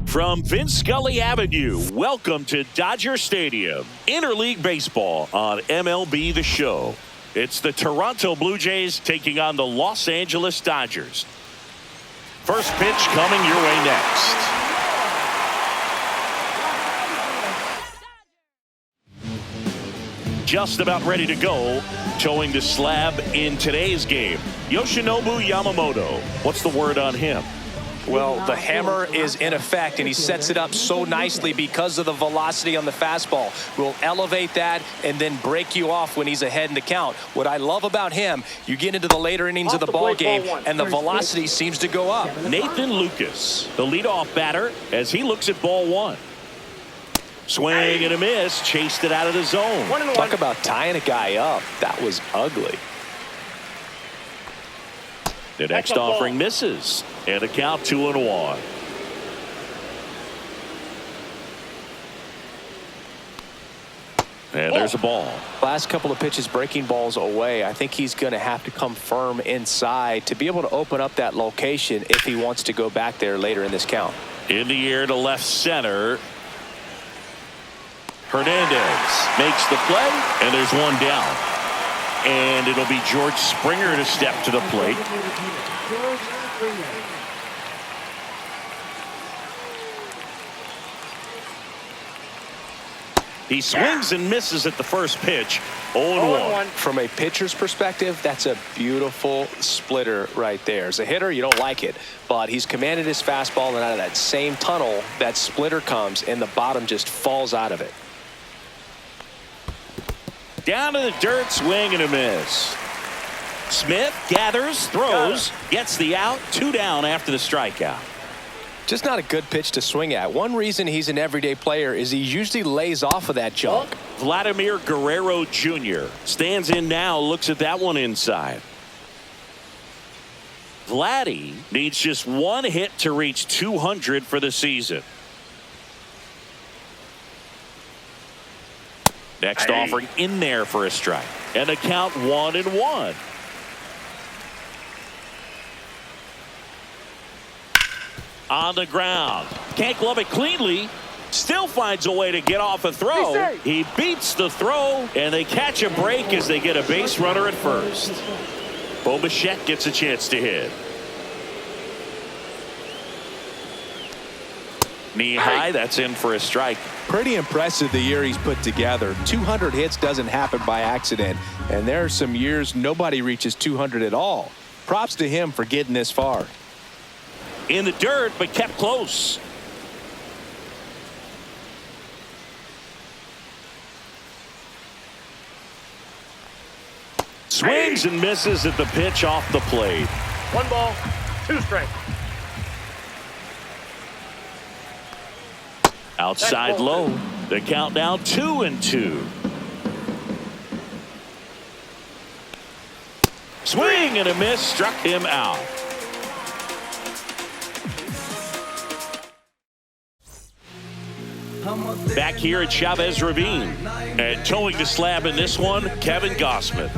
From Vince Scully Avenue, welcome to Dodger Stadium. Interleague baseball on MLB The Show. It's the Toronto Blue Jays taking on the Los Angeles Dodgers. First pitch coming your way next. Just about ready to go. Towing the slab in today's game, Yoshinobu Yamamoto. What's the word on him? Well, the hammer is in effect, and he sets it up so nicely because of the velocity on the fastball. Will elevate that and then break you off when he's ahead in the count. What I love about him, you get into the later innings of the ball game, and the velocity seems to go up. Nathan Lucas, the leadoff batter, as he looks at ball one. Swing and a miss, chased it out of the zone. Talk about tying a guy up. That was ugly. The next offering misses, and a count 2-1. And there's a ball. Last couple of pitches breaking balls away. I think he's going to have to come firm inside to be able to open up that location if he wants to go back there later in this count. In the air to left center. Hernandez makes the play, and there's one down. And it'll be George Springer to step to the plate. He swings and misses at the first pitch. 0-1. From a pitcher's perspective, that's a beautiful splitter right there. As a hitter, you don't like it, but he's commanded his fastball, and out of that same tunnel, that splitter comes, and the bottom just falls out of it. Down to the dirt, swing and a miss. Smith gathers, throws, gets the out, 2 down after the strikeout. Just not a good pitch to swing at. One reason he's an everyday player is he usually lays off of that junk. Vladimir Guerrero Jr. stands in now, looks at that one inside. Vladdy needs just one hit to reach 200 for the season. Next offering in there for a strike. And the count 1-1. On the ground. Can't glove it cleanly. Still finds a way to get off a throw. He beats the throw, and they catch a break as they get a base runner at first. Bo Bichette gets a chance to hit. Knee high, that's in for a strike. Pretty impressive the year he's put together. 200 hits doesn't happen by accident, and there are some years nobody reaches 200 at all. Props to him for getting this far. In the dirt, but kept close. Swings and misses at the pitch off the plate. 1 ball, 2 strikes. Outside low. The count now 2-2. Swing and a miss, struck him out. Back here at Chavez Ravine. And towing the slab in this one, Kevin Gossman.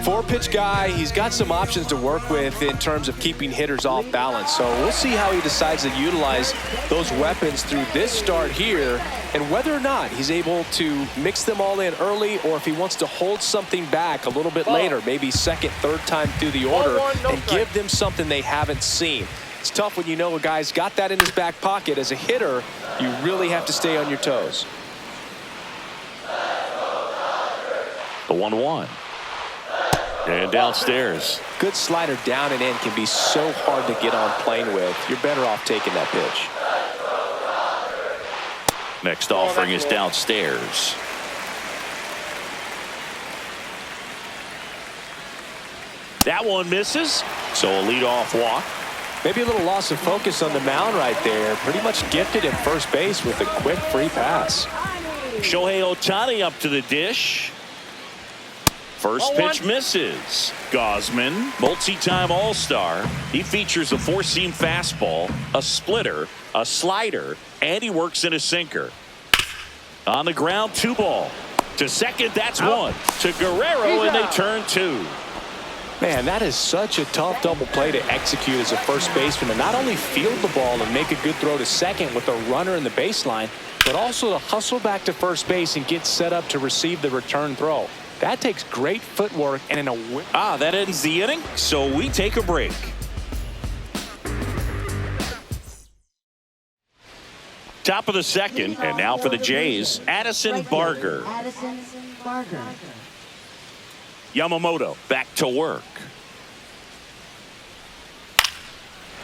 4-pitch guy. He's got some options to work with in terms of keeping hitters off balance. So we'll see how he decides to utilize those weapons through this start here, and whether or not he's able to mix them all in early, or if he wants to hold something back a little bit later, maybe second, third time through the order, and give them something they haven't seen. It's tough when you know a guy's got that in his back pocket. As a hitter, you really have to stay on your toes. The 1-1. And downstairs. Good slider down and in can be so hard to get on plane with. You're better off taking that pitch. Next offering is downstairs. That one misses, so a leadoff walk. Maybe a little loss of focus on the mound right there. Pretty much gifted at first base with a quick free pass. Shohei Ohtani up to the dish. First pitch misses. Gausman, multi-time All-Star. He features a 4-seam fastball, a splitter, a slider, and he works in a sinker. On the ground, 2 ball. To second, that's 1. To Guerrero, and they turn 2. Man, that is such a tough double play to execute as a first baseman, to not only field the ball and make a good throw to second with a runner in the baseline, but also to hustle back to first base and get set up to receive the return throw. That takes great footwork and that ends the inning, so we take a break. Top of the second, and now for the Jays, Addison Barger. Yamamoto back to work.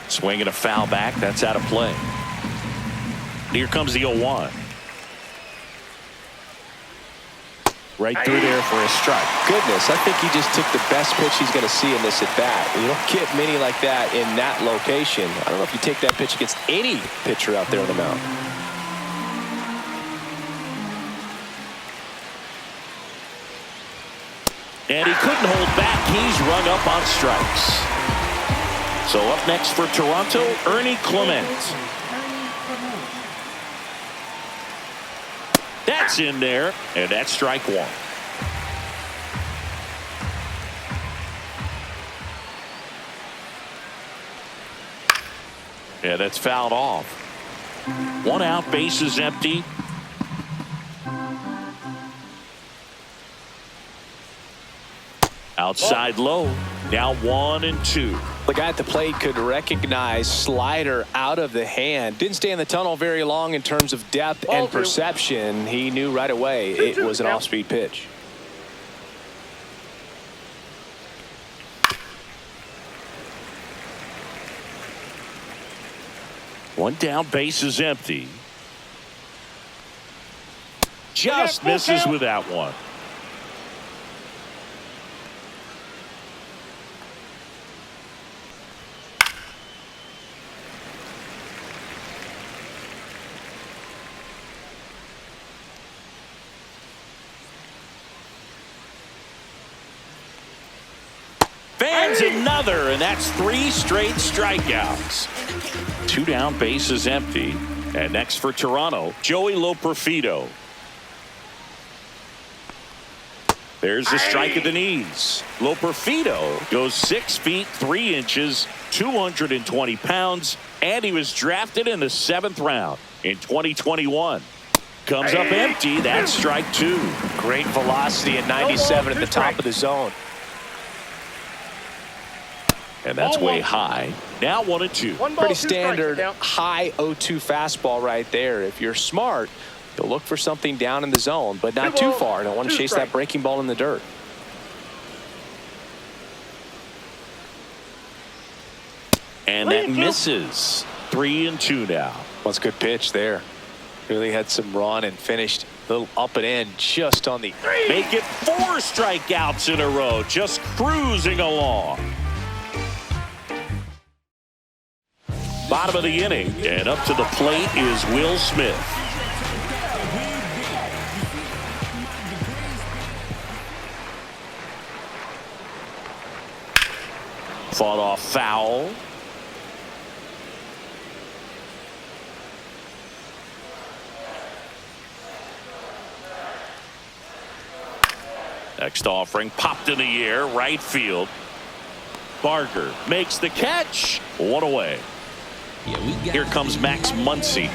Swinging a foul back. That's out of play. Here comes the 0-1. Right through there for a strike. Goodness, I think he just took the best pitch he's going to see in this at bat. You don't get many like that in that location. I don't know if you take that pitch against any pitcher out there on the mound. And he couldn't hold back. He's rung up on strikes. So up next for Toronto, Ernie Clement. That's in there, and that's strike one. Yeah, that's fouled off. One out, bases empty. Outside low. Now 1-2. The guy at the plate could recognize slider out of the hand. Didn't stay in the tunnel very long in terms of depth and perception. He knew right away it was an off-speed pitch. One down, base is empty. Just misses with that one. Fans another, and that's 3 straight strikeouts. 2 down, base is empty. And next for Toronto, Joey Loperfido. There's the strike at the knees. Loperfido goes 6 feet 3 inches, 220 pounds, and he was drafted in the 7th round in 2021. Comes up empty. That's strike 2. Great velocity at 97 at the top of the zone. And that's way high. Now 1-2. Pretty standard high 0-2 fastball right there. If you're smart, you'll look for something down in the zone, but not too far. Don't want to chase that breaking ball in the dirt. And that misses. 3-2 now. That's a good pitch there. Really had some run and finished a little up and in just on the. Make it 4 strikeouts in a row. Just cruising along. Bottom of the inning, and up to the plate is Will Smith. Fought off foul. Next offering popped in the air, right field. Barger makes the catch. 1 away. Here comes Max Muncy.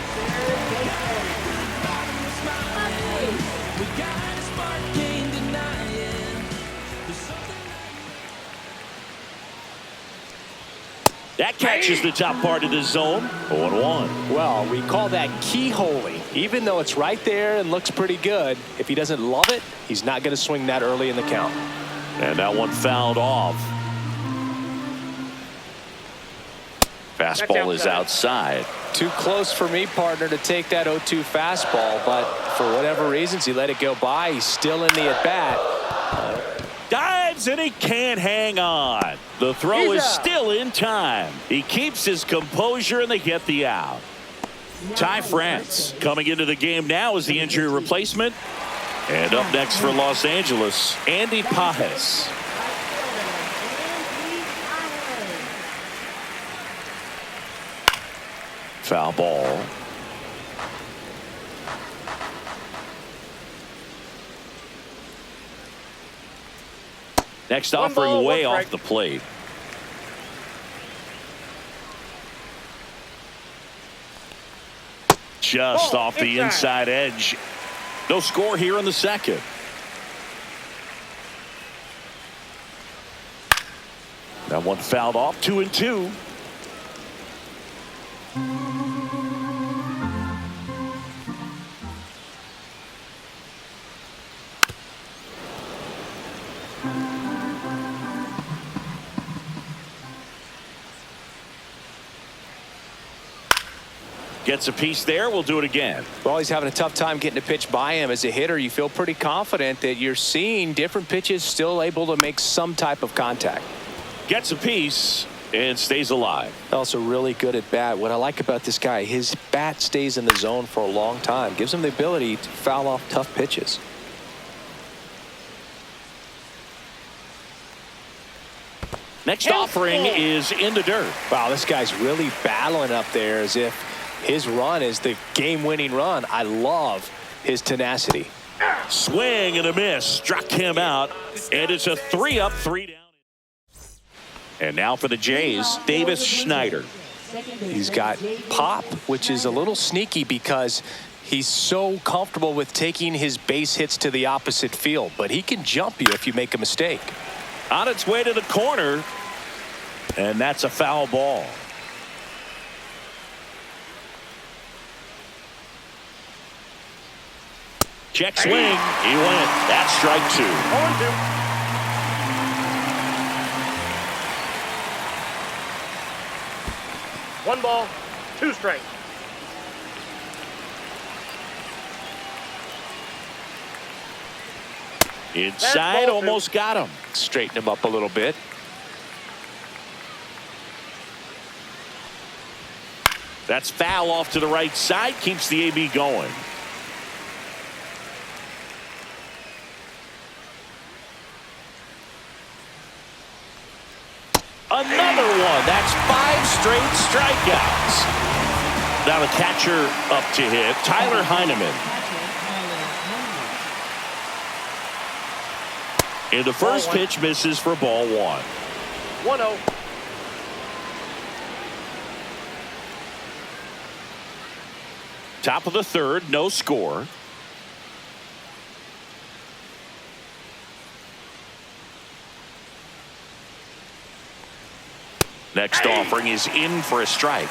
That catches the top part of the zone. 0-1. Well, we call that keyholing. Even though it's right there and looks pretty good, if he doesn't love it, he's not going to swing that early in the count. And that one fouled off. Fastball is outside. Too close for me, partner, to take that 0-2 fastball, but for whatever reasons, he let it go by. He's still in the at-bat. Dives, and he can't hang on. The throw is still in time. He keeps his composure, and they get the out. Ty France coming into the game now as the injury replacement. And up next for Los Angeles, Andy Pages. Foul ball. Next One offering ball, way one off strike. the plate. Just Ball, off the inside edge. No score here in the second. That one fouled off, 2-2. Gets a piece there. We'll do it again. Well, he's having a tough time getting a pitch by him. As a hitter, you feel pretty confident that you're seeing different pitches still able to make some type of contact. Gets a piece and stays alive. Also really good at bat. What I like about this guy, his bat stays in the zone for a long time. Gives him the ability to foul off tough pitches. Next offering is in the dirt. Wow, this guy's really battling up there as if his run is the game-winning run. I love his tenacity. Swing and a miss. Struck him out. And it's a 3-up, 3-down. And now for the Jays, Davis Schneider. He's got pop, which is a little sneaky because he's so comfortable with taking his base hits to the opposite field. But he can jump you if you make a mistake. On its way to the corner. And that's a foul ball. Check swing. He went. That's strike 2. 0-2. 1 ball, 2 strikes. Inside, almost got him. Straighten him up a little bit. That's foul off to the right side. Keeps the AB going. Another one. That's 5 straight strikeouts. Now the catcher up to hit, Tyler Heineman. And the first pitch misses for ball 1. 1-0. Top of the third, no score. Next offering is in for a strike.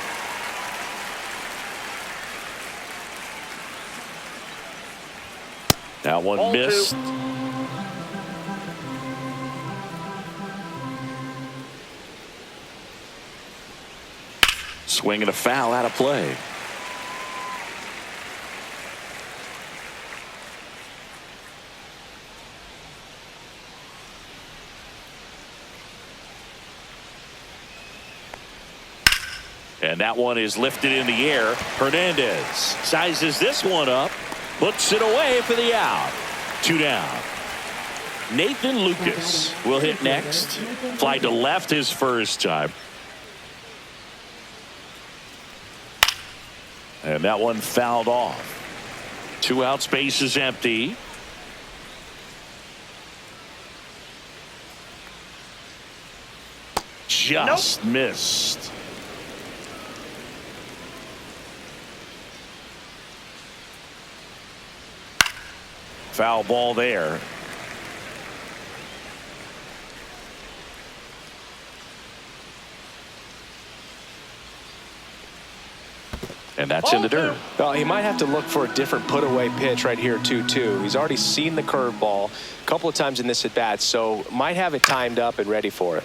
That one Ball 2. missed. Swing and a foul out of play. And that one is lifted in the air. Hernandez sizes this one up, puts it away for the out. 2 down. Nathan Lucas will hit next. Fly to left his first time. And that one fouled off. 2 outs, base is empty. Just missed. Foul ball there. And that's in the dirt. Well, he might have to look for a different put-away pitch right here, 2-2. He's already seen the curveball a couple of times in this at-bat, so might have it timed up and ready for it.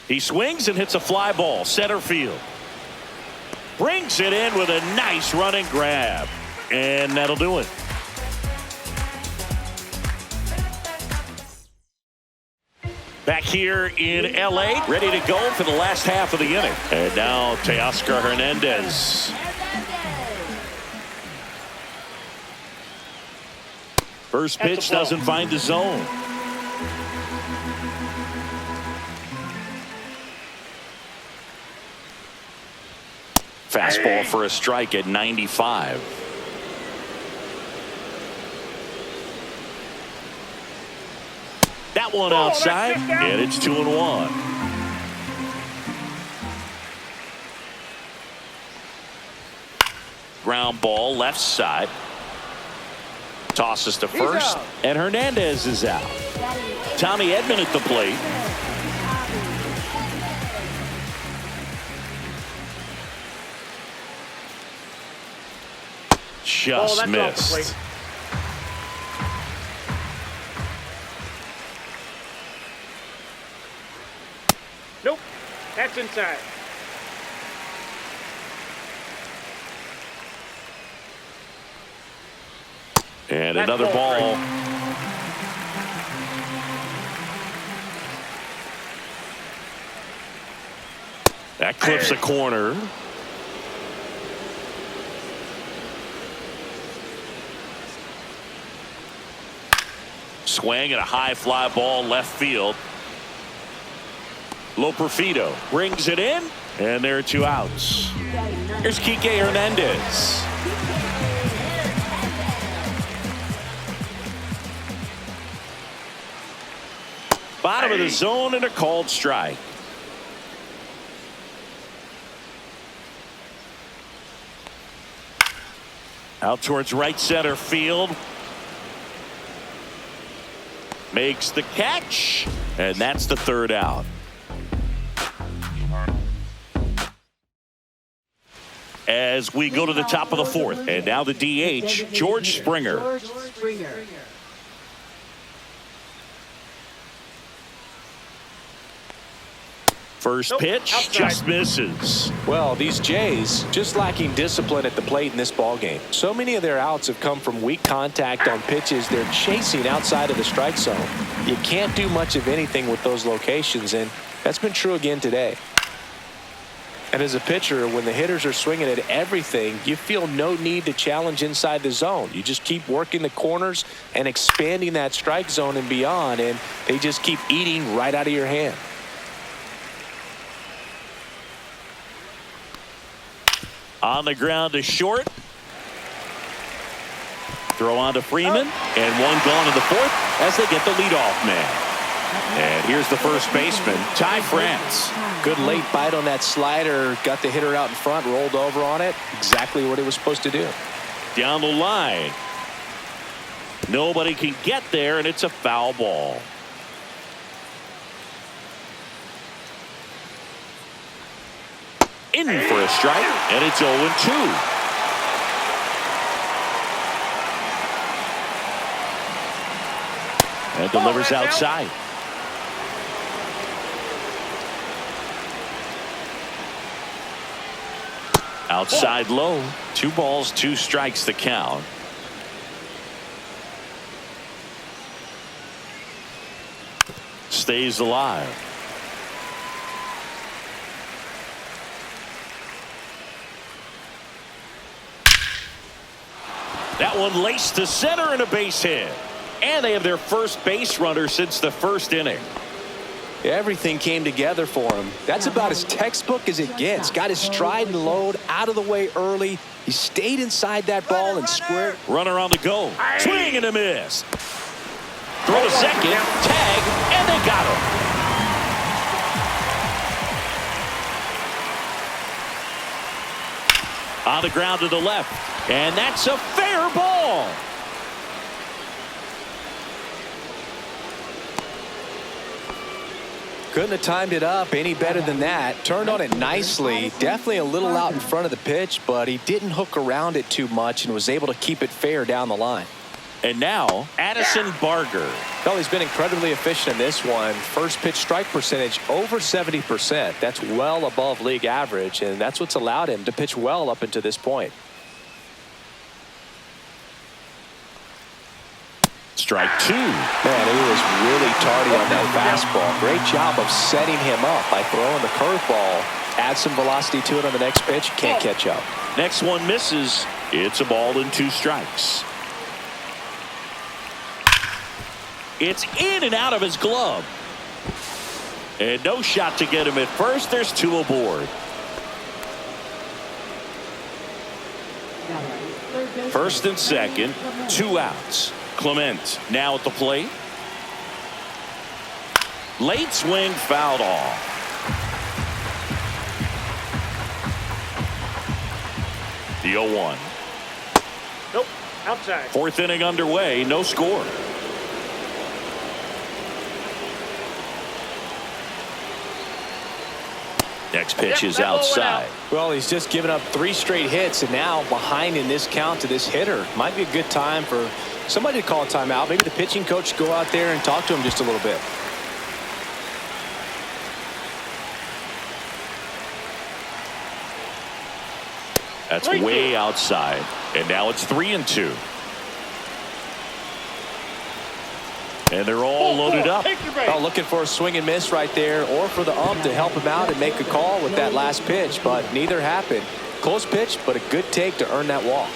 He swings and hits a fly ball, center field. Brings it in with a nice running grab. And that'll do it. Back here in LA, ready to go for the last half of the inning. And now Teoscar Hernandez. First pitch doesn't find the zone. Fastball for a strike at 95. That one outside, and it's 2-1. Ground ball left side. Tosses to first, and Hernandez is out. Tommy Edman at the plate. Just missed. Nope, that's inside. And another ball. That clips a corner. Swing and a high fly ball left field. Loperfido brings it in, and there are 2 outs. Here's Kike Hernandez. Bottom of the zone and a called strike. Out towards right center field. Makes the catch, and that's the 3rd out. As we go to the top of the 4th, and now the DH, George Springer. First pitch just misses. Well, these Jays just lacking discipline at the plate in this ballgame. So many of their outs have come from weak contact on pitches they're chasing outside of the strike zone. You can't do much of anything with those locations, and that's been true again today. And as a pitcher, when the hitters are swinging at everything, you feel no need to challenge inside the zone. You just keep working the corners and expanding that strike zone and beyond, and they just keep eating right out of your hand. On the ground to short. Throw on to Freeman, and one gone in the 4th as they get the leadoff man. And here's the first baseman, Ty France. Good late bite on that slider. Got the hitter out in front, rolled over on it. Exactly what it was supposed to do. Down the line. Nobody can get there, and it's a foul ball. In for a strike, and it's 0-2. And delivers outside. Outside low. 2 balls, 2 strikes the count. Stays alive. That one laced to center and a base hit. And they have their first base runner since the 1st inning. Everything came together for him. That's about as textbook as it gets. Got his stride and load out of the way early. He stayed inside that ball and squared. Runner on the go. Swing and a miss. Throw to second. Tag. And they got him. On the ground to the left. And that's a fair ball. Couldn't have timed it up any better than that. Turned on it nicely. Definitely a little out in front of the pitch, but he didn't hook around it too much and was able to keep it fair down the line. And now, Addison Barger. Well, he's been incredibly efficient in this one. First pitch strike percentage over 70%. That's well above league average, and that's what's allowed him to pitch well up until this point. Strike 2. Man, he was really tardy on that fastball. Great job of setting him up by throwing the curveball. Add some velocity to it on the next pitch. Can't catch up. Next one misses. It's a ball and 2 strikes. It's in and out of his glove. And no shot to get him at first. There's 2 aboard. First and second, 2 outs. Clement now at the plate. Late swing fouled off. The 0-1. Nope. Outside. 4th inning underway. No score. Next pitch is outside. Well, he's just given up 3 straight hits, and now behind in this count to this hitter. Might be a good time for somebody to call a timeout. Maybe the pitching coach go out there and talk to him just a little bit. That's way outside. And now it's 3-2. And they're all loaded up. Oh, looking for a swing and miss right there, or for the ump to help him out and make a call with that last pitch, but neither happened. Close pitch, but a good take to earn that walk.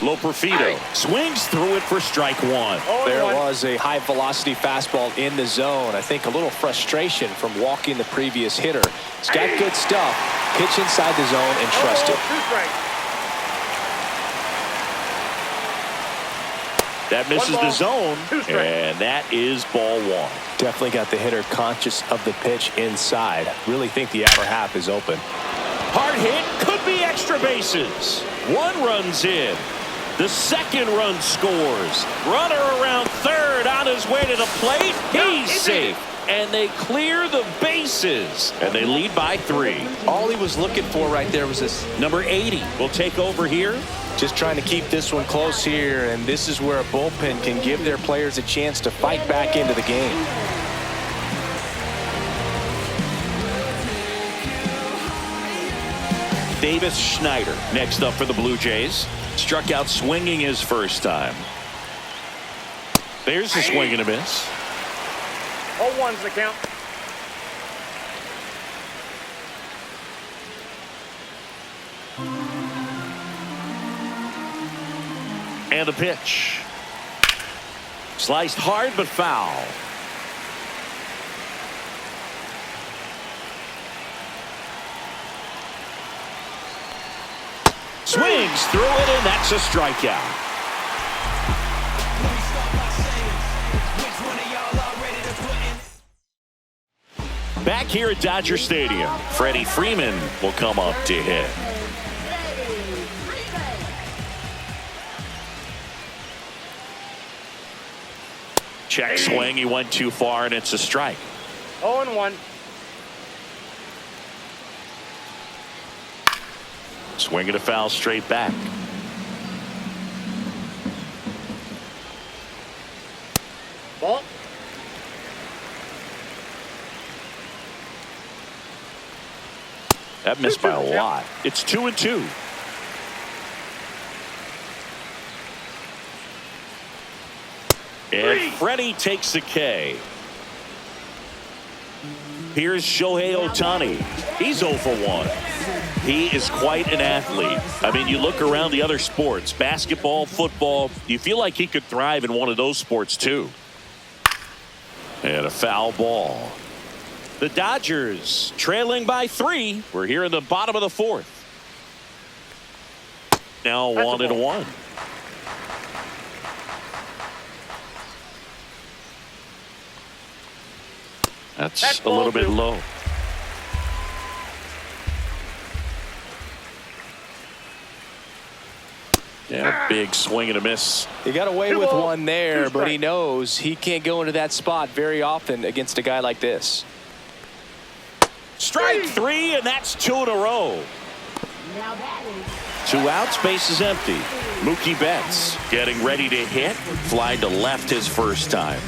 Loperfido swings through it for strike 1. There was a high velocity fastball in the zone. I think a little frustration from walking the previous hitter. He's got good stuff. Pitch inside the zone and trust it. That misses the zone, and that is ball 1. Definitely got the hitter conscious of the pitch inside. Really think the upper half is open. Hard hit, could be extra bases. 1 run's in. The second run scores. Runner around third on his way to the plate. He's safe. And they clear the bases. And they lead by 3. All he was looking for right there was this. Number 80 will take over here. Just trying to keep this one close here, and this is where a bullpen can give their players a chance to fight back into the game. Davis Schneider next up for the Blue Jays. Struck out swinging his first time. There's a swing and a miss. 0-1's the count. And a pitch. Sliced hard but foul. Swings through it, and that's a strikeout. Back here at Dodger Stadium, Freddie Freeman will come up to hit. Check swing. He went too far, and it's a strike. 0-1. Swing and a foul straight back. Ball. That missed by a lot. It's 2-2. And Freddie takes the K. Here's Shohei Ohtani. He's 0 for 1. He is quite an athlete. I mean, you look around the other sports, basketball, football, you feel like he could thrive in one of those sports too. And a foul ball. The Dodgers trailing by 3. We're here in the bottom of the 4th. Now 1-1. That's a little bit low. Yeah, big swing and a miss. He got away with one there, but he knows he can't go into that spot very often against a guy like this. Strike 3, and that's 2 in a row. 2 outs, base is empty. Mookie Betts getting ready to hit. Flied to left his first time.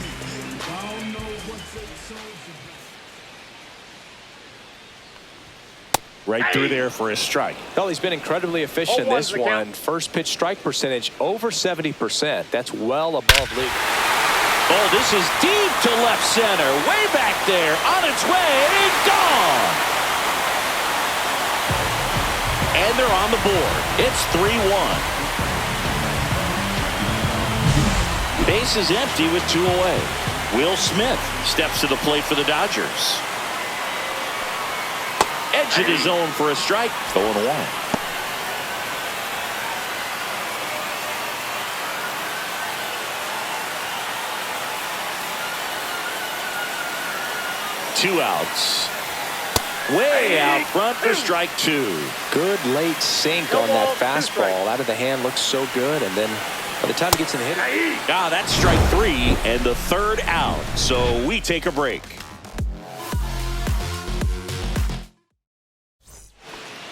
Right through there for a strike. Well, he's been incredibly efficient in this one. First pitch strike percentage over 70%. That's well above league. Oh, this is deep to left center. Way back there. On its way. Gone. And they're on the board. It's 3-1. Base is empty with 2 away. Will Smith steps to the plate for the Dodgers. And Edge of the zone for a strike. 0-1. Two outs. Way out front for strike two. Good late sink on that fastball. Out of the hand, looks so good, and then by the time it gets in the hit. That's strike three and the third out. So we take a break.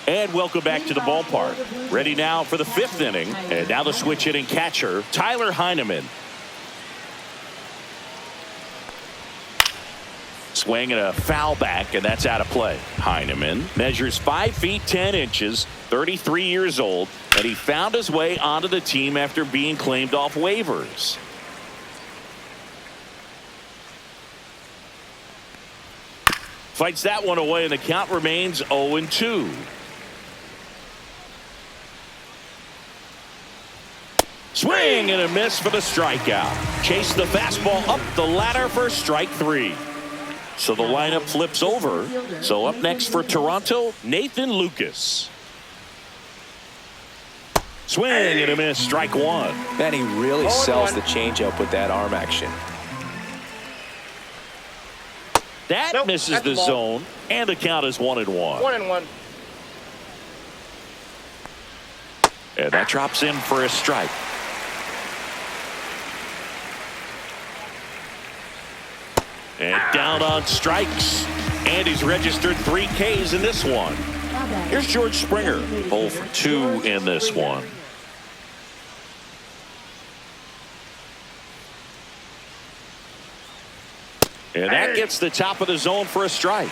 And welcome back to the ballpark. Ready now for the fifth inning. And now the switch hitting catcher, Tyler Heineman. Swing and a foul back, and that's out of play. Heineman measures 5 feet 10 inches, 33 years old, and he found his way onto the team after being claimed off waivers. Fights that one away, and the count remains 0-2. Swing and a miss for the strikeout. Chase the fastball up the ladder for strike three. So the lineup flips over. So up next for Toronto, Nathan Lucas. Swing and a miss, strike one. Man, he really sells the changeup with that arm action. That misses the zone, and the count is 1-1. 1-1. And that drops in for a strike. And down on strikes. And he's registered 3 Ks in this one. Here's George Springer. 0 for 2 in this one. And that gets the top of the zone for a strike.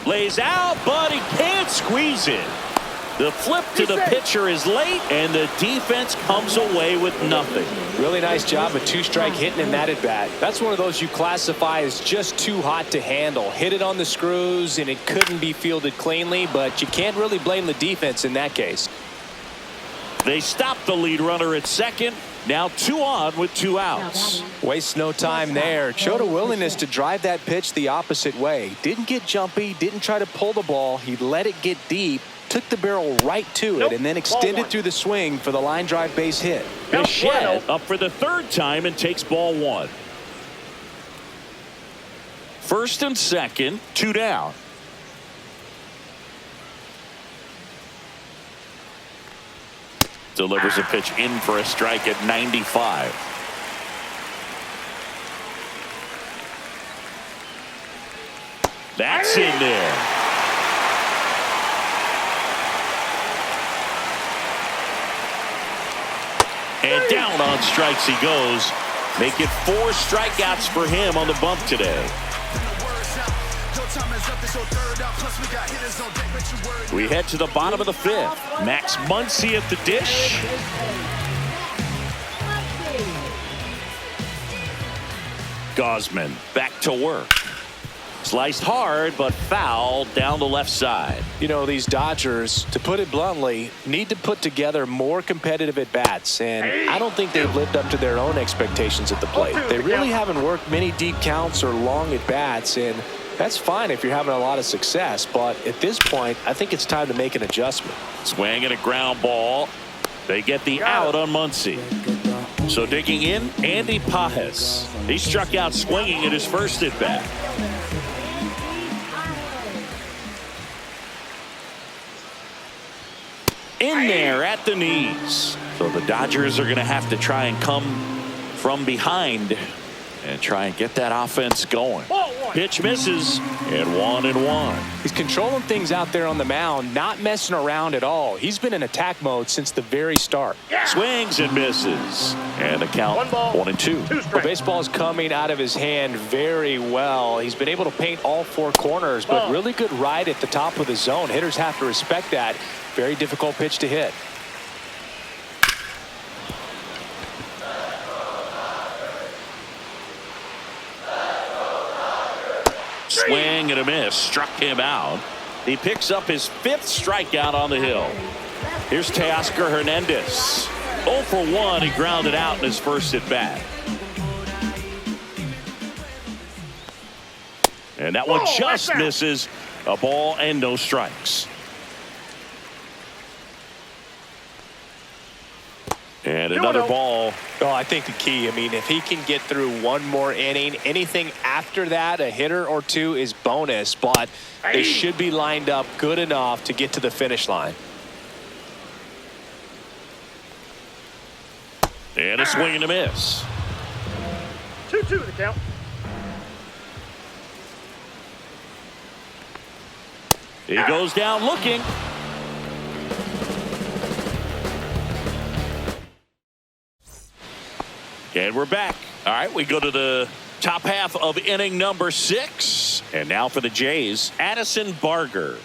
Lays out, but he can't squeeze it. The flip to the pitcher is late, and the defense comes away with nothing. Really nice job of 2-strike hitting in that at bat. That's one of those you classify as just too hot to handle. Hit it on the screws, and it couldn't be fielded cleanly, but you can't really blame the defense in that case. They stop the lead runner at second. Now 2 on with 2 outs. Wastes no time there. Showed a willingness to drive that pitch the opposite way. Didn't get jumpy, didn't try to pull the ball. He let it get deep, took the barrel right to it, and then extended through the swing for the line drive base hit. Bichette up for the 3rd time and takes ball 1. First and second, 2 down. Delivers a pitch in for a strike at 95. That's in there. And down on strikes he goes. Make it 4 strikeouts for him on the bump today. We head to the bottom of the 5th. Max Muncy at the dish. Gosman back to work. Sliced hard, but foul down the left side. You know, these Dodgers, to put it bluntly, need to put together more competitive at-bats, and I don't think they've lived up to their own expectations at the plate. They really haven't worked many deep counts or long at-bats, and that's fine if you're having a lot of success, but at this point, I think it's time to make an adjustment. Swing and a ground ball. They get the out on Muncy. So digging in, Andy Pajes. He struck out swinging in his first at-bat. In there at the knees. So the Dodgers are going to have to try and come from behind and try and get that offense going. Pitch misses, and 1-1. He's controlling things out there on the mound, not messing around at all. He's been in attack mode since the very start. Swings and misses, and the count 1-2. The baseball is coming out of his hand very well. He's been able to paint all 4 corners, but really good ride at the top of the zone. Hitters have to respect that. Very difficult pitch to hit. Swing and a miss, struck him out. He picks up his 5th strikeout on the hill. Here's Teoscar Hernandez. 0 for 1. He grounded out in his first at bat. And that one just misses. A ball and no strikes. And another ball. Oh, I think the key, I mean, if he can get through one more inning, anything after that, a hitter or two is bonus, but they should be lined up good enough to get to the finish line. And a swing and a miss. 2-2 the count. He goes down looking. And we're back. All right, we go to the top half of inning number 6. And now for the Jays, Addison Barger.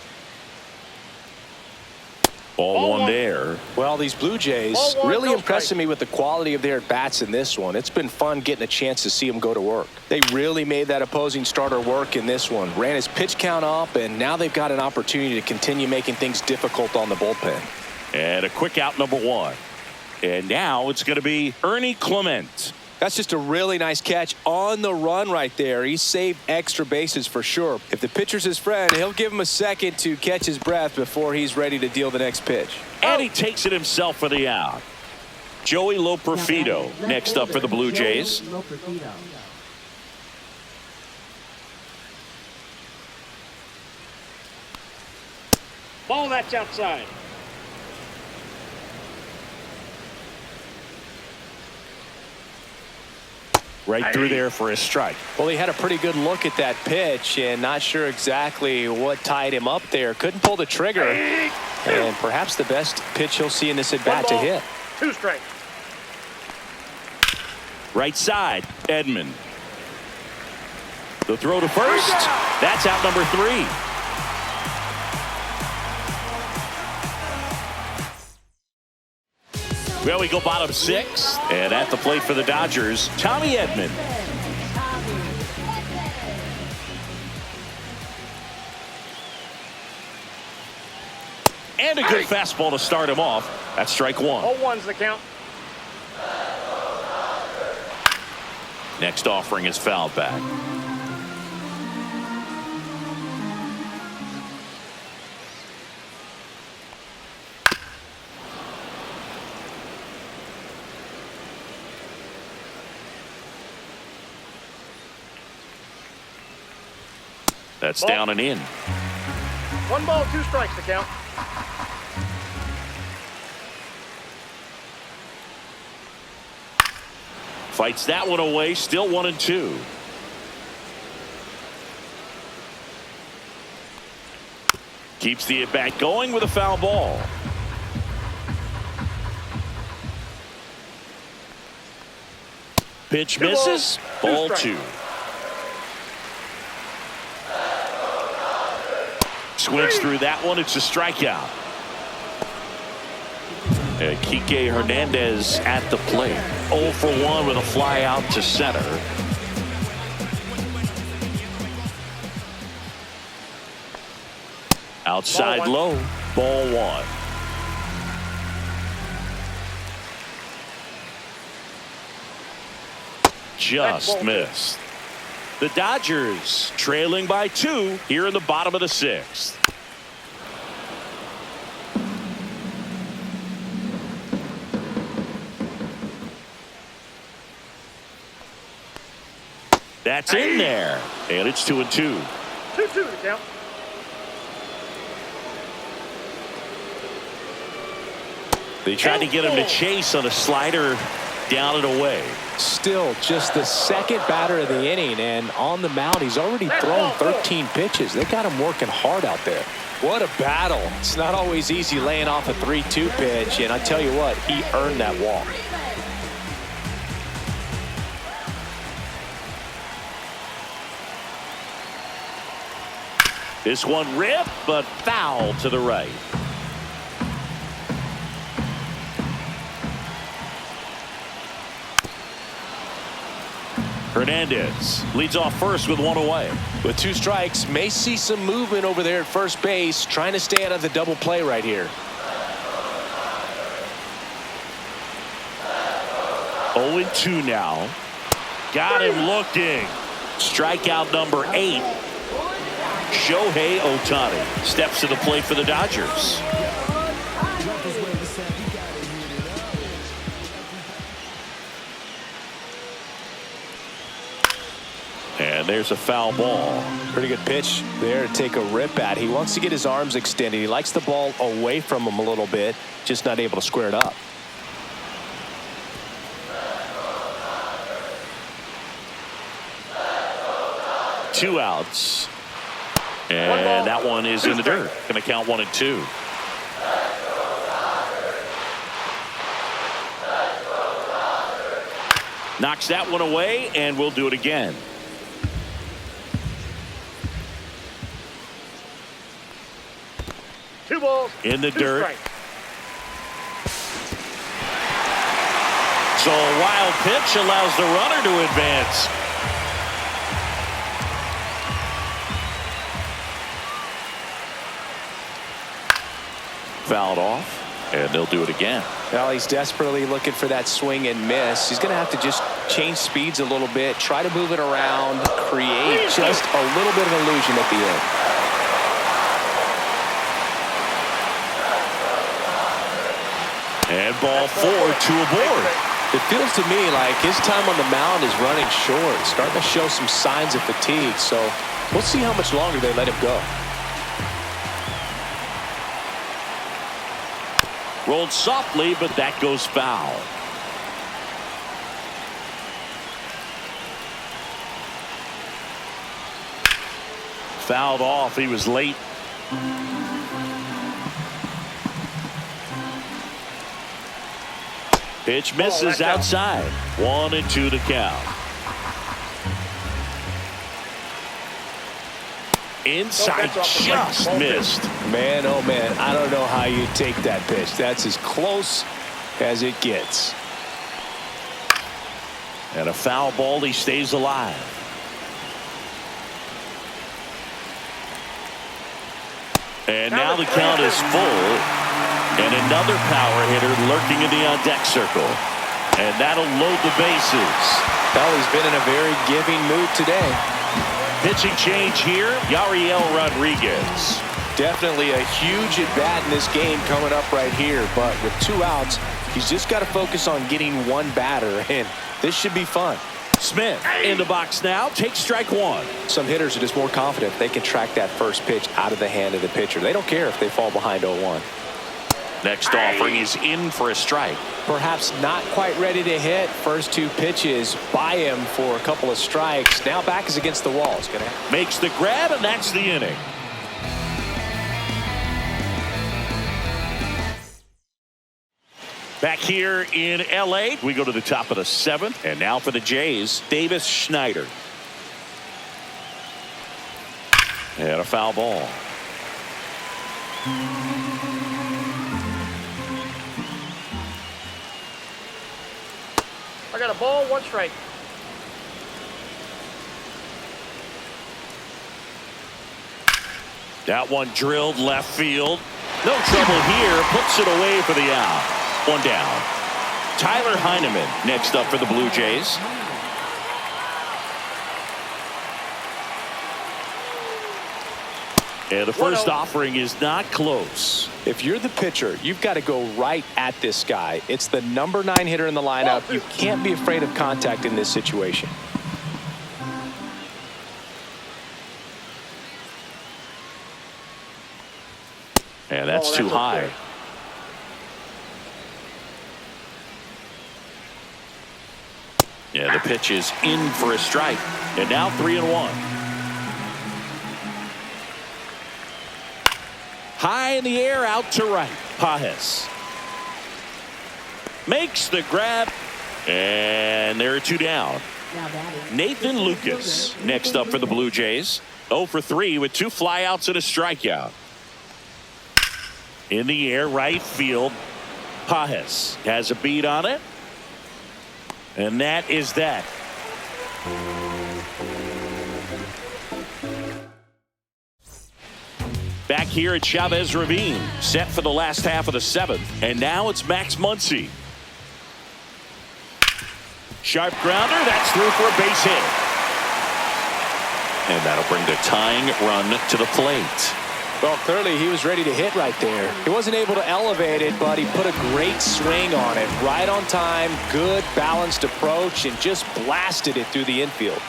Ball one there. Well, these Blue Jays really impressing me with the quality of their at-bats in this one. It's been fun getting a chance to see them go to work. They really made that opposing starter work in this one. Ran his pitch count up, and now they've got an opportunity to continue making things difficult on the bullpen. And a quick out number 1. And now it's going to be Ernie Clement. That's just a really nice catch on the run right there. He saved extra bases for sure. If the pitcher's his friend, he'll give him a second to catch his breath before he's ready to deal the next pitch. And he takes it himself for the out. Joey Loperfido next up for the Blue Jays. Ball that's outside. Right through there for a strike. Well, he had a pretty good look at that pitch and not sure exactly what tied him up there. Couldn't pull the trigger. And perhaps the best pitch he'll see in this at-bat to hit. 2 strikes. Right side, Edman. The throw to first. That's out number 3. Well, we go bottom 6. And at the plate for the Dodgers, Tommy Edman. And a good fastball to start him off. That's strike 1. 0-1's the count. Next offering is fouled back. That's down and in. 1 ball, 2 strikes to count. Fights that one away. Still 1-2. Keeps the at bat going with a foul ball. Pitch misses. Ball 2. Swings through that one. It's a strikeout. Kike Hernandez at the plate. 0 for 1 with a fly out to center. Outside low. Ball 1. Just missed. The Dodgers trailing by 2 here in the bottom of the 6th. That's in there. And it's 2-2. 2-2 to count. They tried to get him to chase on a slider down and away. Still just the second batter of the inning, and on the mound he's already thrown 13 pitches. They got him working hard out there. What a battle. It's not always easy laying off a 3-2 pitch, and I tell you what, he earned that walk. This one ripped, but foul to the right. Hernandez leads off first with one away. With 2 strikes, may see some movement over there at first base, trying to stay out of the double play right here. 0-2 now. Got him looking. Strikeout number 8. Shohei Ohtani steps to the plate for the Dodgers. And there's a foul ball. Pretty good pitch there to take a rip at. He wants to get his arms extended. He likes the ball away from him a little bit, just not able to square it up. Two outs. And that one is in the dirt. Going to count 1-2. Knocks that one away, and we'll do it again. Two balls. In the 2 dirt. strikes. So a wild pitch allows the runner to advance. Fouled off, and they'll do it again. Well, he's desperately looking for that swing and miss. He's going to have to just change speeds a little bit, try to move it around, create just a little bit of illusion at the end. And ball 4, 2 aboard. It feels to me like his time on the mound is running short, starting to show some signs of fatigue. So we'll see how much longer they let him go. Rolled softly, but that goes foul. Fouled off. He was late. Pitch misses outside. 1-2 to count. Inside, just missed. Man, oh man, I don't know how you take that pitch. That's as close as it gets. And a foul ball. He stays alive. And now the count is full. And another power hitter lurking in the on-deck circle. And that'll load the bases. Well, he's been in a very giving mood today. Pitching change here, Yariel Rodriguez. Definitely a huge at-bat in this game coming up right here. But with 2 outs, he's just got to focus on getting one batter. And this should be fun. Smith in the box now. Takes strike 1. Some hitters are just more confident they can track that first pitch out of the hand of the pitcher. They don't care if they fall behind 0-1. Next offering is in for a strike. Perhaps not quite ready to hit. First 2 pitches by him for a couple of strikes. Now back is against the wall. It's gonna Makes the grab, and that's the inning. Back here in L.A., we go to the top of the 7th. And now for the Jays, Davis Schneider. And a foul ball. I got a ball, 1 strike. That one drilled left field. No trouble here. Puts it away for the out. 1 down. Tyler Heineman next up for the Blue Jays. And the first offering is not close. If you're the pitcher, you've got to go right at this guy. It's the number 9 hitter in the lineup. You can't be afraid of contact in this situation. And that's too high. Okay. Yeah, the pitch is in for a strike. And now 3-1. High in the air, out to right. Pages makes the grab, and there are 2 down. Nathan Lucas next up for the Blue Jays. 0 for 3 with 2 flyouts and a strikeout. In the air, right field. Pages has a beat on it, and that is that. here at Chavez Ravine, set for the last half of the 7th. And now it's Max Muncy. Sharp grounder, that's through for a base hit. And that'll bring the tying run to the plate. Well, clearly he was ready to hit right there. He wasn't able to elevate it, but he put a great swing on it. Right on time, good balanced approach, and just blasted it through the infield.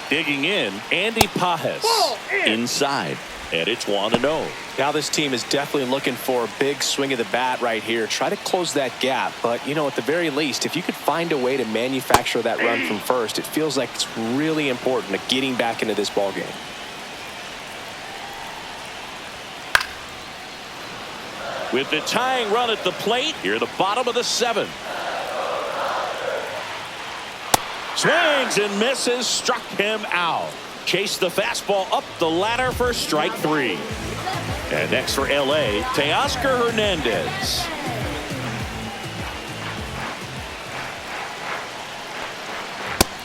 Digging in, Andy Pajes inside, and it's 1-0. Now this team is definitely looking for a big swing of the bat right here. Try to close that gap, but you know, at the very least, if you could find a way to manufacture that run from first, it feels like it's really important to getting back into this ball game. With the tying run at the plate, here the bottom of the 7th. Swings and misses, struck him out. Chased the fastball up the ladder for strike 3. And next for LA, Teoscar Hernandez.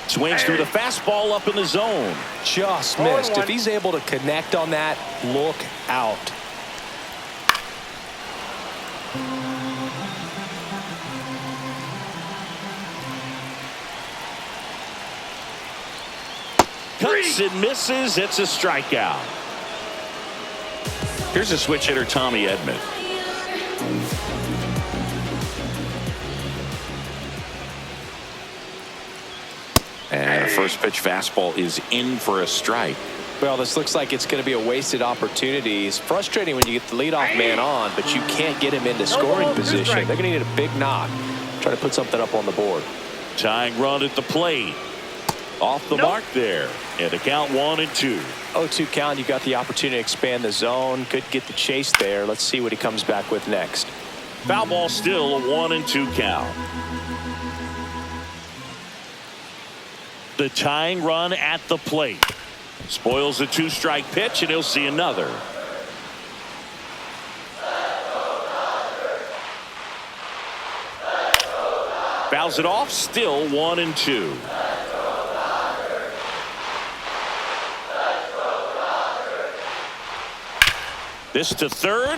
Swings through the fastball up in the zone. Just missed. If he's able to connect on that, look out. Cuts and misses. It's a strikeout. Here's a switch hitter, Tommy Edman. And a first pitch fastball is in for a strike. Well, this looks like it's going to be a wasted opportunity. It's frustrating when you get the leadoff man on, but you can't get him into scoring position. They're going to need a big knock. Try to put something up on the board. Tying run at the plate. Off the mark there. And the count 1-2. 0-2 count. You got the opportunity to expand the zone. Could get the chase there. Let's see what he comes back with next. Foul ball, still a 1-2 count. The tying run at the plate. Spoils a 2-strike pitch, and he'll see another. Fouls it off, still 1-2. This to third.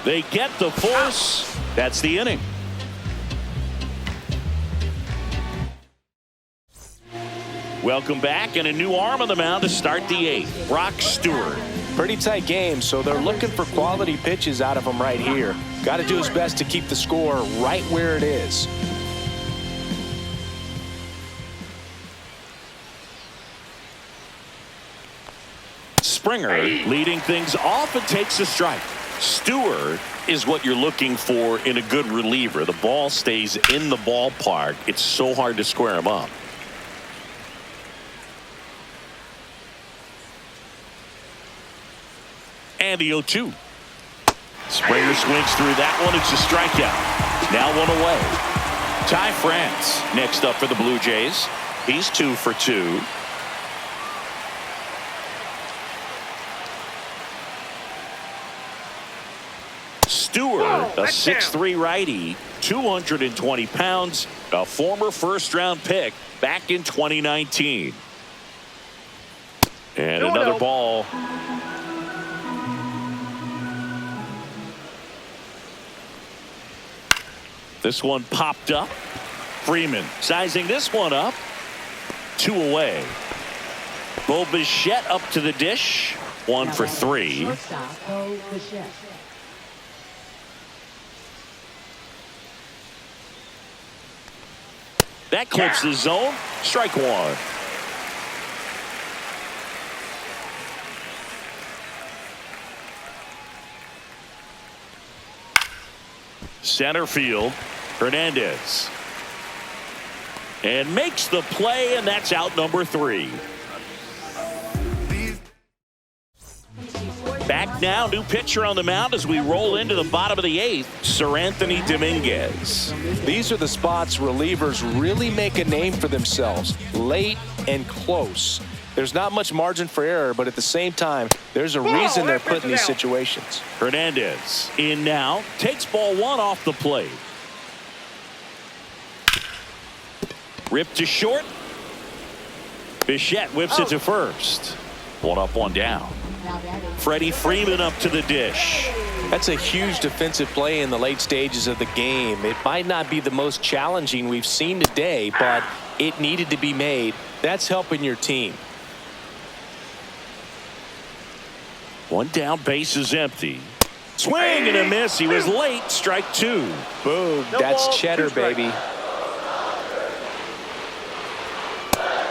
They get the force. That's the inning. Welcome back, and a new arm on the mound to start the 8th. Brock Stewart. Pretty tight game, so they're looking for quality pitches out of him right here. Got to do his best to keep the score right where it is. Springer leading things off and takes a strike. Stewart is what you're looking for in a good reliever. The ball stays in the ballpark. It's so hard to square him up. And the 0-2. Springer swings through that one. It's a strikeout. Now 1 away. Ty France next up for the Blue Jays. He's 2 for 2. Stewart, a 6'3" righty, 220 pounds, a former first-round pick back in 2019. And another ball. This one popped up. Freeman sizing this one up. 2 away. Bo Bichette up to the dish. 1 for 3. That clips the zone. Strike 1. Center field. Hernandez. And makes the play, and that's out number 3. Back now, new pitcher on the mound as we roll into the bottom of the 8th, Sir Anthony Dominguez. These are the spots relievers really make a name for themselves, late and close. There's not much margin for error, but at the same time, there's a reason they're put in these situations. Hernandez in now, takes ball 1 off the plate. Ripped to short. Bichette whips it to first. 1 up, 1 down. Freddie Freeman up to the dish. That's a huge defensive play in the late stages of the game. It might not be the most challenging we've seen today, but it needed to be made. That's helping your team. One down, base is empty. Swing and a miss. He was late. Strike two. Boom. That's cheddar, baby.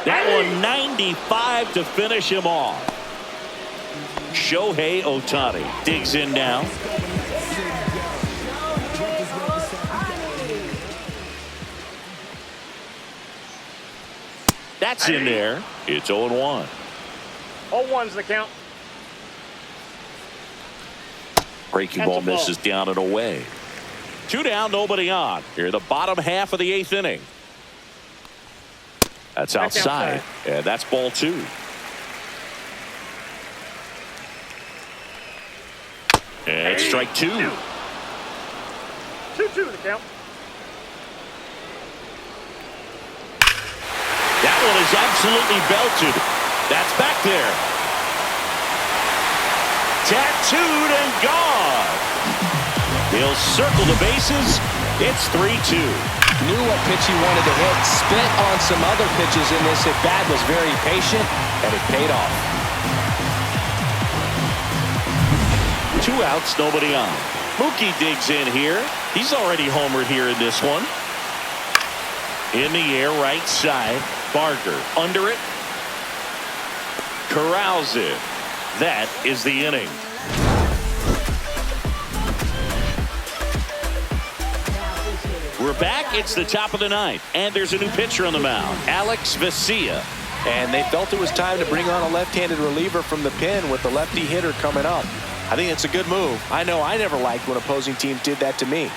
That one 95 to finish him off. Shohei Ohtani digs in now. That's in there. It's 0-1. 0-1's the count. Breaking ball misses down and away. 2 down, nobody on. Here in the bottom half of the 8th inning. That's outside. And that's ball 2. And it's strike 2. 2-2 the count. That one is absolutely belted. That's back there. Tattooed and gone. He'll circle the bases. It's 3-2. Knew what pitch he wanted to hit. Spent on some other pitches in this at bat. Was very patient, and it paid off. 2 outs, nobody on. Mookie digs in here. He's already homered here in this one. In the air, right side. Barker under it. Corrals it. That is the inning. We're back. It's the top of the 9th. And there's a new pitcher on the mound. Alex Vesia. And they felt it was time to bring on a left-handed reliever from the pen with the lefty hitter coming up. I think it's a good move. I know I never liked when opposing teams did that to me.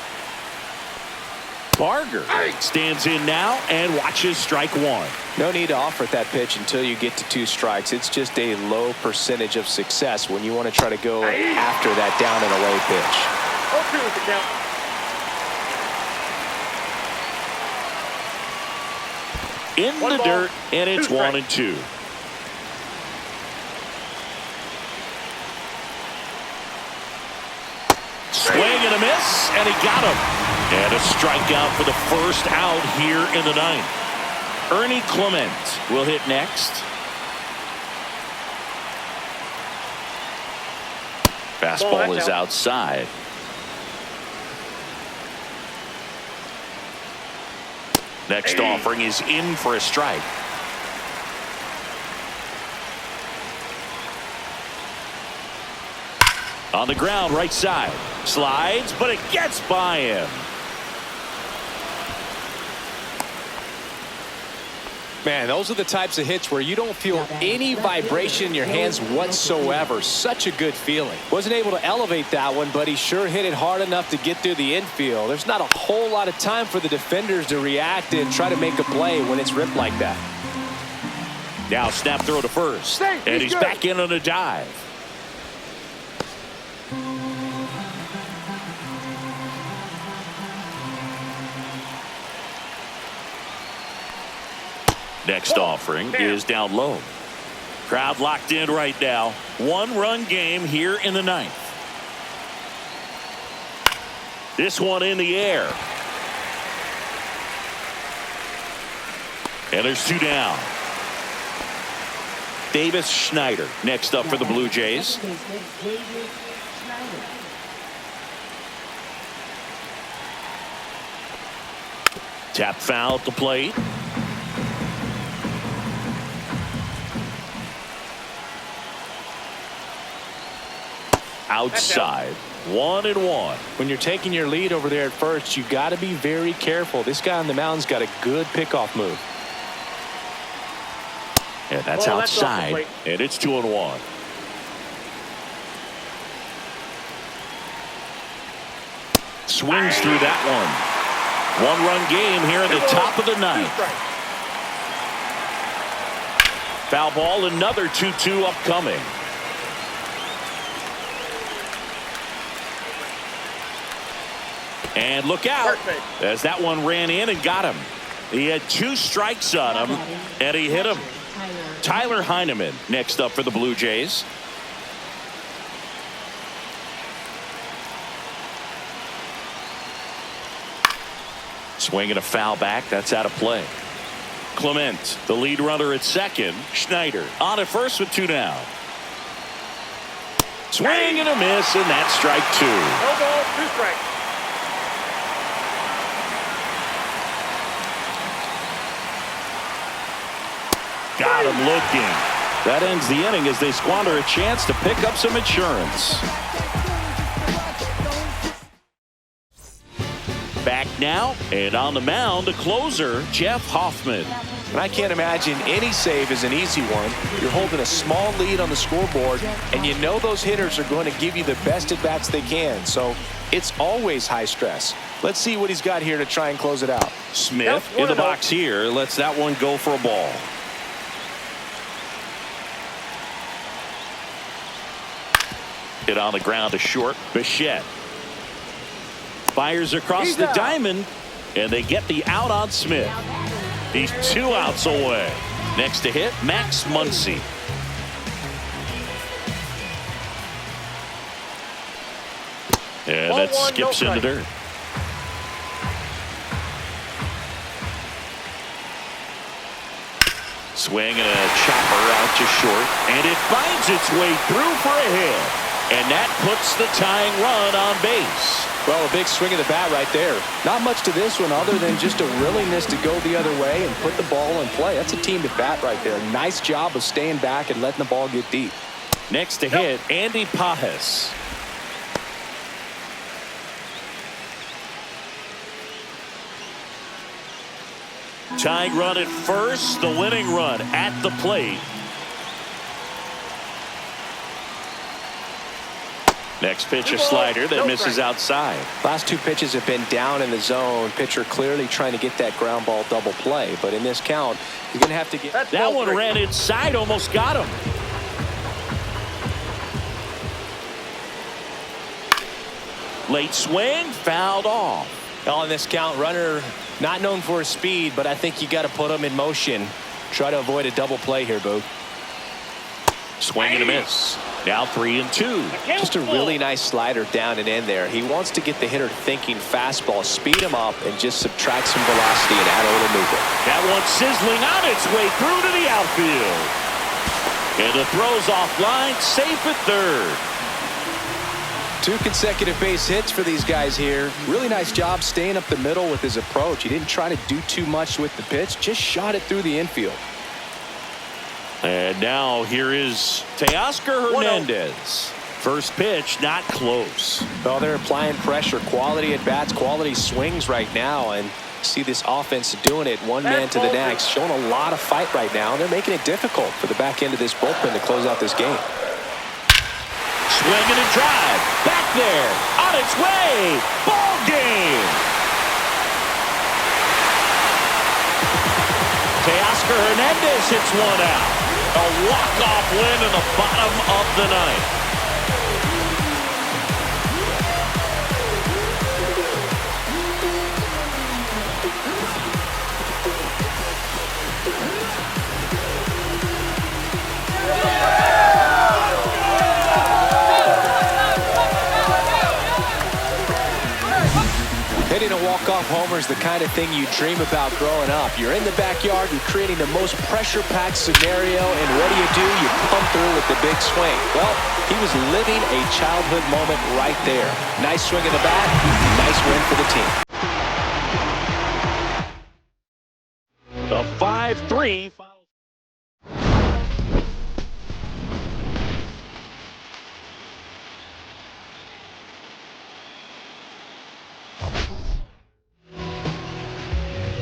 Barger stands in now and watches strike 1. No need to offer that pitch until you get to 2 strikes. It's just a low percentage of success when you want to try to go after that down and away pitch. 0-2 with the count. In the dirt, and it's 1-2. Swing and a miss, and he got him. And a strikeout for the first out here in the 9th. Ernie Clement will hit next. Fastball is outside. Next offering is in for a strike. On the ground, right side. Slides, but it gets by him. Man, those are the types of hits where you don't feel any vibration in your hands whatsoever. Such a good feeling. Wasn't able to elevate that one, but he sure hit it hard enough to get through the infield. There's not a whole lot of time for the defenders to react and try to make a play when it's ripped like that. Now snap throw to first. And he's back in on a dive. Next offering is down low. Crowd locked in right now. 1-run game here in the 9th. This one in the air. And there's 2 down. Davis Schneider next up for the Blue Jays. Tap foul at the plate. Outside. 1-1. When you're taking your lead over there at first, you got to be very careful. This guy on the mound's got a good pickoff move. And that's outside. And it's 2-1. Swings through that one. 1-run game here in the top of the 9th. Foul ball, another 2-2 upcoming. And look out as that one ran in and got him. He had 2 strikes on him, and he hit him. Tyler Heineman next up for the Blue Jays. Swinging a foul back. That's out of play. Clement, the lead runner at second. Schneider on at first with 2 down. Swing and a miss, and that's strike 2. No ball, 2 strikes. Got him looking. That ends the inning as they squander a chance to pick up some insurance. Back now, and on the mound, the closer, Jeff Hoffman. And I can't imagine any save is an easy one. You're holding a small lead on the scoreboard, and you know those hitters are going to give you the best at-bats they can. So it's always high stress. Let's see what he's got here to try and close it out. Smith in the box here. Lets that one go for a ball. Hit on the ground to short. Bichette fires across the diamond, and they get the out on Smith. He's 2 outs away. Next to hit, Max Muncy. And that skips in the dirt. Swing and a chopper out to short, and it finds its way through for a hit. And that puts the tying run on base. Well, a big swing of the bat right there. Not much to this one other than just a willingness to go the other way and put the ball in play. That's a team at bat right there. Nice job of staying back and letting the ball get deep. Next to hit, Andy Pajes. Tying run at first, the winning run at the plate. Next pitch, a slider that misses outside. Last 2 pitches have been down in the zone. Pitcher clearly trying to get that ground ball double play. But in this count, you're going to have to get... That one ran inside, almost got him. Late swing, fouled off. On this count, runner not known for his speed, but I think you got to put him in motion. Try to avoid a double play here, Boog. Swing and a miss. Now 3-2. Just a really nice slider down and in there. He wants to get the hitter thinking fastball, speed him up, and just subtract some velocity and add a little movement. That one sizzling on its way through to the outfield. And the throw's offline, safe at third. 2 consecutive base hits for these guys here. Really nice job staying up the middle with his approach. He didn't try to do too much with the pitch, just shot it through the infield. And now here is Teoscar Hernandez. First pitch, not close. Well, they're applying pressure, quality at bats, quality swings right now, and see this offense doing it one man to the next, showing a lot of fight right now. They're making it difficult for the back end of this bullpen to close out this game. Swing and a drive, back there, on its way, ball game. Teoscar Hernandez hits one out. A walk-off win in the bottom of the ninth. Hitting a walk-off homer is the kind of thing you dream about growing up. You're in the backyard, you're creating the most pressure-packed scenario, and what do? You come through with the big swing. Well, he was living a childhood moment right there. Nice swing of the bat, nice win for the team. The 5-3.